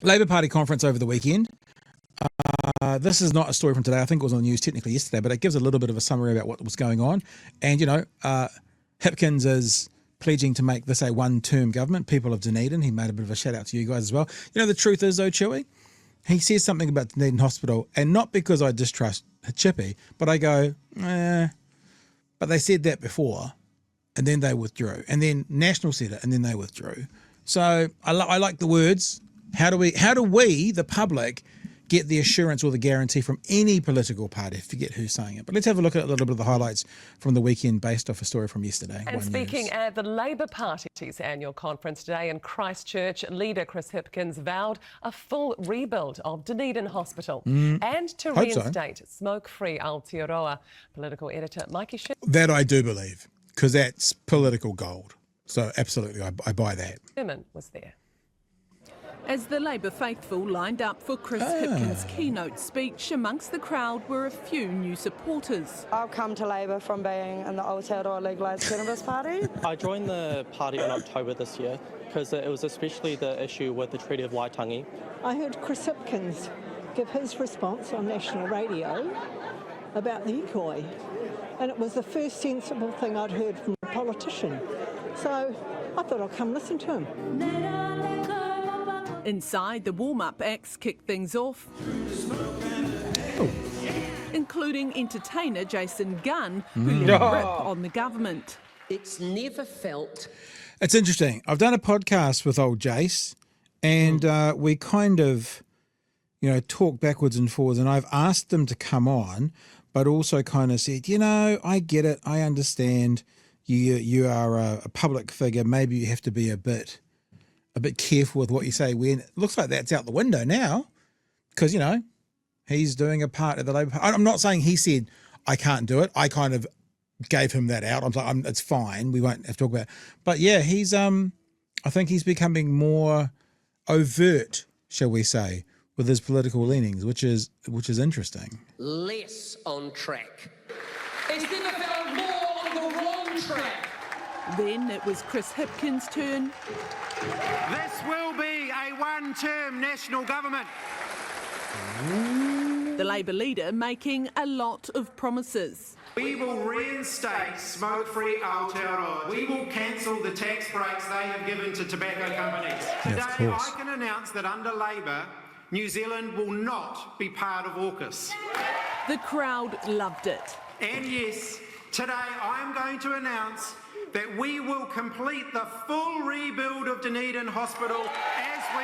Labor Party conference over the weekend. This is not a story from today. I think it was on the news technically yesterday, but it gives a little bit of a summary about what was going on. And, Hipkins is pledging to make this a one-term government. People of Dunedin, he made a bit of a shout-out to you guys as well. The truth is, though, Chewy, he says something about Dunedin Hospital, and not because I distrust Chippy, but I go, but they said that before, and then they withdrew. And then National said it, and then they withdrew. So I like the words. How do we, the public, get the assurance or the guarantee from any political party? I forget who's saying it. But let's have a look at a little bit of the highlights from the weekend based off a story from yesterday. And speaking at the Labor Party's annual conference today in Christchurch, leader Chris Hipkins vowed a full rebuild of Dunedin Hospital and to reinstate smoke-free Aotearoa. Political editor Mikey That I do believe, because that's political gold. So absolutely, I buy that. Sherman was there. As the Labor faithful lined up for Chris Hipkins' keynote speech, amongst the crowd were a few new supporters. I've come to Labor from being in the Aotearoa Legalised Cannabis Party. I joined the party in October this year because it was especially the issue with the Treaty of Waitangi. I heard Chris Hipkins give his response on national radio about the ecoy, and it was the first sensible thing I'd heard from a politician. So I thought I'd come listen to him. Inside, the warm-up acts kicked things off, including entertainer Jason Gunn, who let rip on the government. It's never felt... It's interesting. I've done a podcast with old Jace, and we kind of, talk backwards and forwards, and I've asked them to come on, but also kind of said, I get it, I understand. You are a public figure. Maybe you have to be a bit careful with what you say when it looks like that's out the window now, because, he's doing a part of the Labor Party. I'm not saying he said, I can't do it. I kind of gave him that out. I'm like, it's fine. We won't have to talk about it. But yeah, he's, I think he's becoming more overt, shall we say, with his political leanings, which is interesting. Less on track. It's never felt more on the wrong track. Then it was Chris Hipkins' turn. This will be a one-term national government. The Labor leader making a lot of promises. We will reinstate smoke-free Aotearoa. We will cancel the tax breaks they have given to tobacco companies. Today, I can announce that under Labor, New Zealand will not be part of AUKUS. The crowd loved it. And yes, today I am going to announce that we will complete the full rebuild of Dunedin Hospital as we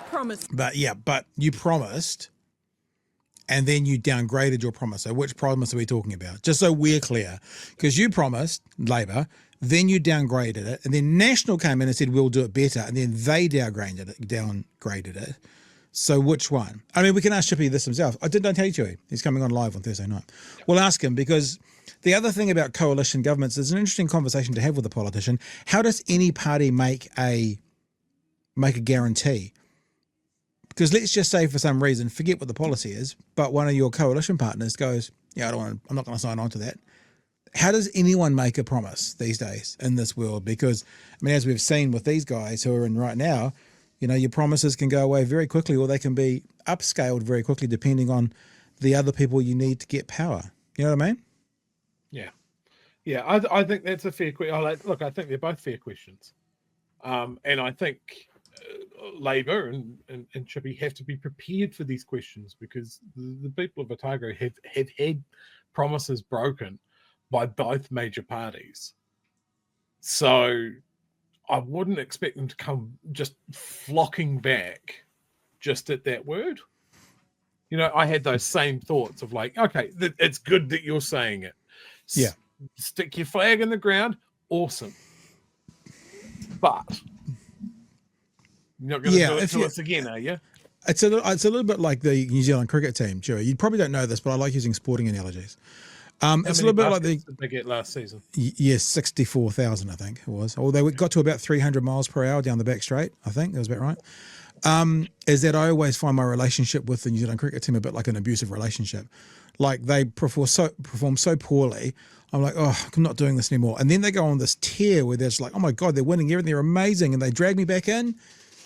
promised. But you promised, and then you downgraded your promise. So which promise are we talking about? Just so we're clear. Because you promised, Labor, then you downgraded it, and then National came in and said, we'll do it better, and then they downgraded it. So which one? I mean, we can ask Chippy this himself. I didn't tell you, he's coming on live on Thursday night. We'll ask him, because the other thing about coalition governments is an interesting conversation to have with a politician. How does any party make a guarantee? Because let's just say for some reason, forget what the policy is, but one of your coalition partners goes, I'm not going to sign on to that. How does anyone make a promise these days in this world? Because, as we've seen with these guys who are in right now, your promises can go away very quickly, or they can be upscaled very quickly depending on the other people you need to get power. You know what I mean? Yeah. I think that's a fair question. Look, I think they're both fair questions. And I think Labor and Chippy have to be prepared for these questions, because the people of Otago have had promises broken by both major parties. So I wouldn't expect them to come just flocking back just at that word. I had those same thoughts of like, okay, it's good that you're saying it. Yeah. Stick your flag in the ground. Awesome. But you're not going to do it to us again, are you? It's a little bit like the New Zealand cricket team, Joey. You probably don't know this, but I like using sporting analogies. It's a little bit like did they get last season? Yes, 64,000, I think it was. Or they got to about 300 miles per hour down the back straight. I think that was about right. Is that I always find my relationship with the New Zealand cricket team a bit like an abusive relationship. Like they perform so poorly. I'm like, I'm not doing this anymore. And then they go on this tear where they're just like, oh my God, they're winning everything. They're amazing. And they drag me back in.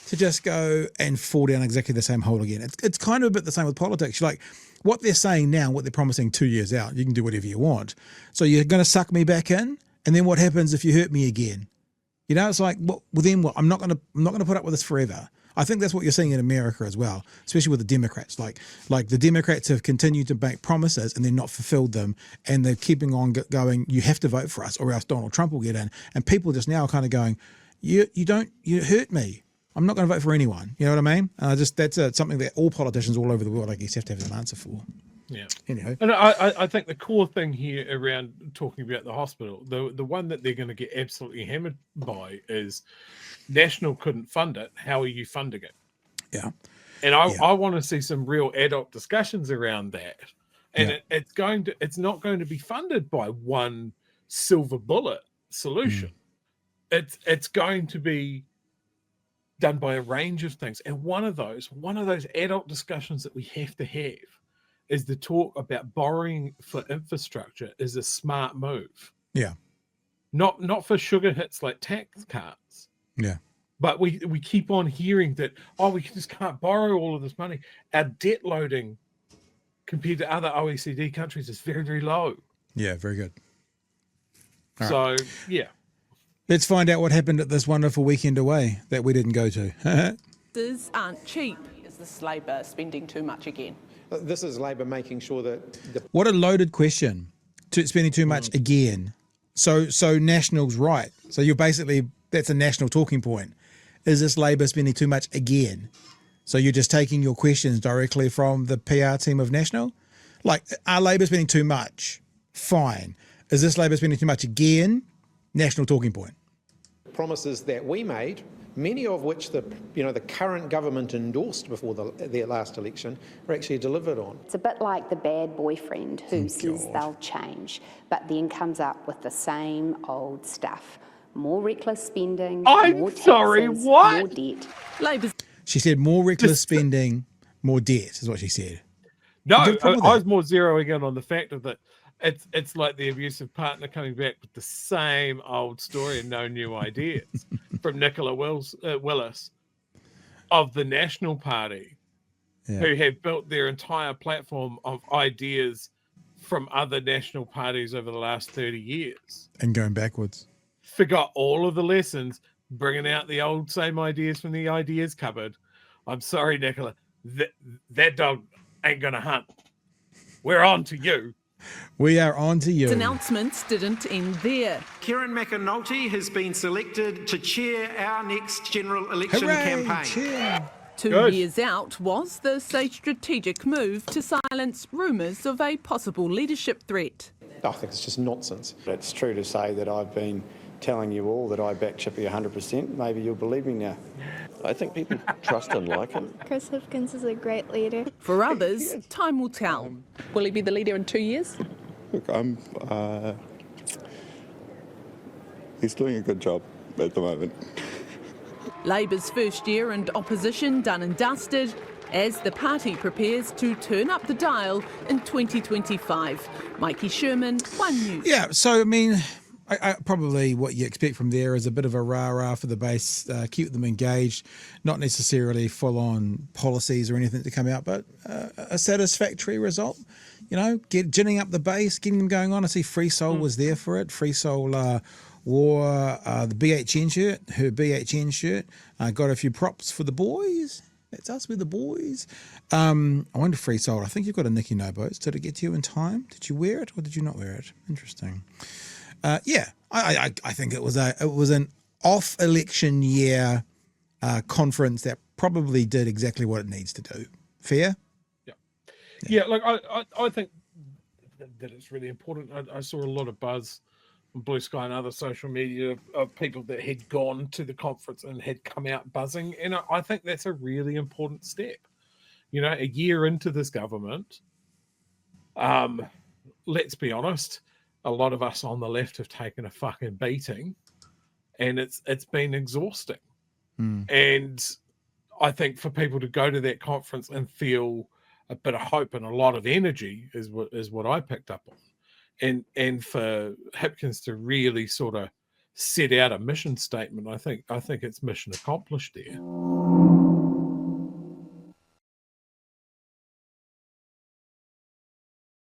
to just go and fall down exactly the same hole again. It's kind of a bit the same with politics. Like what they're saying now, what they're promising 2 years out, you can do whatever you want. So you're going to suck me back in, and then what happens if you hurt me again? You know, it's like, well, then what? I'm not going to put up with this forever. I think that's what you're seeing in America as well, especially with the Democrats. Like the Democrats have continued to make promises and then not fulfilled them, and they're keeping on going. You have to vote for us, or else Donald Trump will get in. And people just now are kind of going, you hurt me. I'm not going to vote for anyone. You know what I mean? That's something that all politicians all over the world, I guess, have to have an answer for. Yeah. Anyway. And I think the core thing here around talking about the hospital, the one that they're going to get absolutely hammered by is National couldn't fund it. How are you funding it? Yeah. And I want to see some real adult discussions around that. And it's not going to be funded by one silver bullet solution. It's going to be done by a range of things. And one of those adult discussions that we have to have is the talk about borrowing for infrastructure is a smart move. Yeah. Not for sugar hits like tax cuts. Yeah. But we keep on hearing that, we just can't borrow all of this money. Our debt loading compared to other OECD countries is very, very low. Yeah, very good. All so, right. Yeah. Let's find out what happened at this wonderful weekend away that we didn't go to. These aren't cheap. Is this Labor spending too much again? This is Labor making sure that... What a loaded question. Spending too much again. So National's right. So you're basically, that's a national talking point. Is this Labor spending too much again? So you're just taking your questions directly from the PR team of National? Like, are Labor spending too much? Fine. Is this Labor spending too much again? National talking point. Promises that we made, many of which the current government endorsed before their last election, were actually delivered on. It's a bit like the bad boyfriend who says they'll change, but then comes up with the same old stuff. More reckless spending, more taxes, more debt. Labor's She said more reckless spending, more debt is what she said. No, I was more zeroing in on the fact of that it's like the abusive partner coming back with the same old story and no new ideas from Nicola Willis of the National Party, who have built their entire platform of ideas from other national parties over the last 30 years. And going backwards. Forgot all of the lessons, bringing out the old same ideas from the ideas cupboard. I'm sorry, Nicola, that dog ain't going to hunt. We're on to you. We are on to you. Announcements didn't end there. Kieran McAnulty has been selected to chair our next general election campaign. Cheer. 2 years out, was this a strategic move to silence rumours of a possible leadership threat? I think it's just nonsense. It's true to say that I've been telling you all that I back Chippy 100%. Maybe you'll believe me now. I think people trust and like him. Chris Hipkins is a great leader. For others, time will tell. Will he be the leader in 2 years? Look, he's doing a good job at the moment. Labor's first year and opposition done and dusted as the party prepares to turn up the dial in 2025. Mikey Sherman, One News. Yeah, so I mean, I probably what you expect from there is a bit of a rah-rah for the base, keep them engaged, not necessarily full-on policies or anything to come out, but a satisfactory result. You know, ginning up the base, getting them going on. I see Free Soul was there for it. Free Soul wore the BHN shirt, her BHN shirt. Got a few props for the boys. That's us with the boys. I wonder, Free Soul, I think you've got a Nicky No Boats. Did it get to you in time? Did you wear it or did you not wear it? Interesting. Yeah, I think it was an off-election year conference that probably did exactly what it needs to do. Fair? Yeah. Look, I think that it's really important. I saw a lot of buzz on Blue Sky and other social media of people that had gone to the conference and had come out buzzing, and I think that's a really important step. You know, a year into this government, let's be honest, a lot of us on the left have taken a fucking beating, and it's been exhausting. And I think for people to go to that conference and feel a bit of hope and a lot of energy is what I picked up on, and for Hipkins to really sort of set out a mission statement, I think it's mission accomplished there.